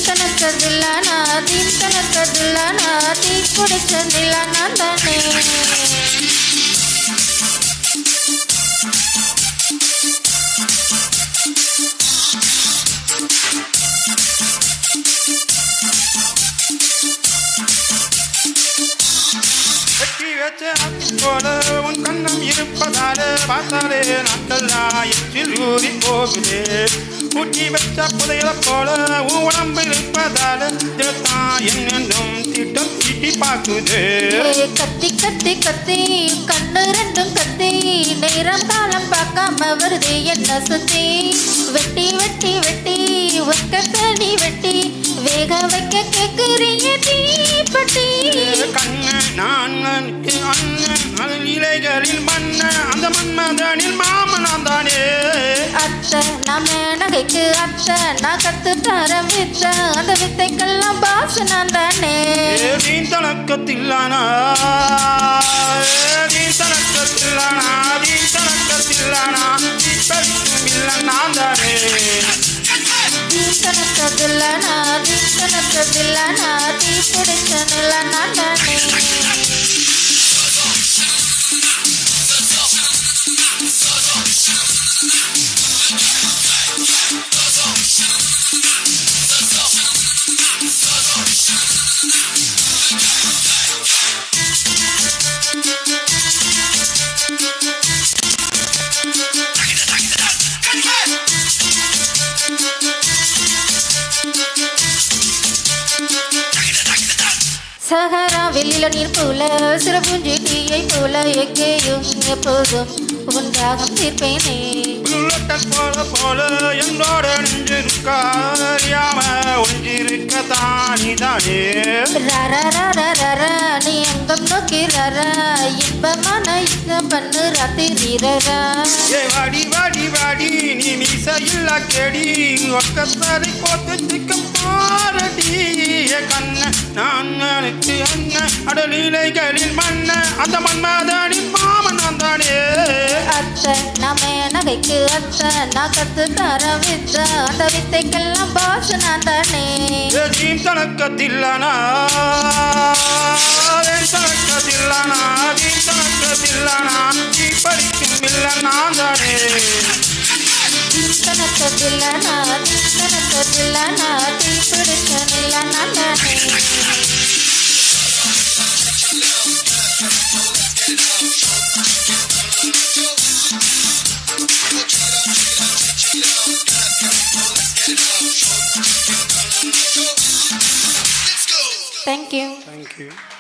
தீக்கணக்கதில்லானா தீக்கணக்கதில்லானா தீ குடிச்சதில்லானா தானே போல உன் கண்ணம் இருப்பதால பார்த்தாலே நாட்கள்லாம் எச்சில் ஊறி போகுது ஊட்டி வச்ச புதையில போல உன் உடம்பு இருப்பதால தான் என்னென்றும் திட்டம் தீட்டி பார்க்குது கத்தி கத்தி கத்தி கண்ணு ரெண்டும் கத்தி நேரம் காலம் பார்க்காம வருது என்ன சுத்தி வெட்டி வெட்டி வெட்டி ஒக்க தனி வெட்டி வேக வைக்க கேக்குறீங்க தீப்பட்டி கண்ணு நான் அண்ணன் அதில் இலைகளில் மண்ண அந்த மன்மதனில் மாமனாம் தானே அத்தை நான் மேனகைக்கு அத்தை நான் கத்து தர வித்த அந்த வித்தைக்கெல்லாம் பாச நான் தானே தீன் தனக்கத்தில்லானா தீன் தனக்கத்தில்லானா தீன் தனக்கத்தில்லானா தீப்பறிக்கும் இல்லை நான் தானே தீக்கணக்கதில்லானா தீக்கணக்கதில்லானா தீ பிடிச்சனில்ல நான் தானே சஹரா வெளியில நீர் போல சிறப்புஞ்சி டீயை போல எங்கேயும் எப்போதும் உண்டாகும் தீர்ப்பேனே போல போல என்னோட நெஞ்சிருக்காம ஒன்றிருக்க தானிதானே நீ எங்கம் நோக்கி இன்பமான இங்கம் பண்ணு ராத்திரா வாடி வாடி வாடி நீ மீசையில்லா கேடி ஒக்கத்தரை போட்டு சிக்கம் பாரடி கண்ண நான் நினைச்சு அண்ணன் அடலிலைகளில் மண்ண அந்த மன்மதனின் மாமன் நான் தானே அத்தை நான் மேனகைக்கு அத்தை நான் கத்து தர வித்த அந்த வித்தைக்கெல்லாம் பாச நான் தானே தீன் தனக்கத்தில்லானா தனக்கத்தில்லானா தீன் தனக்கத்தில்லானா தீ பறிக்கும் இல்லை நான் தானே தீக்கணக்கதில்லானா தீக்கணக்கதில்லானா தீ பிடிச்சனில்ல நான் தானே Thank you. Thank you.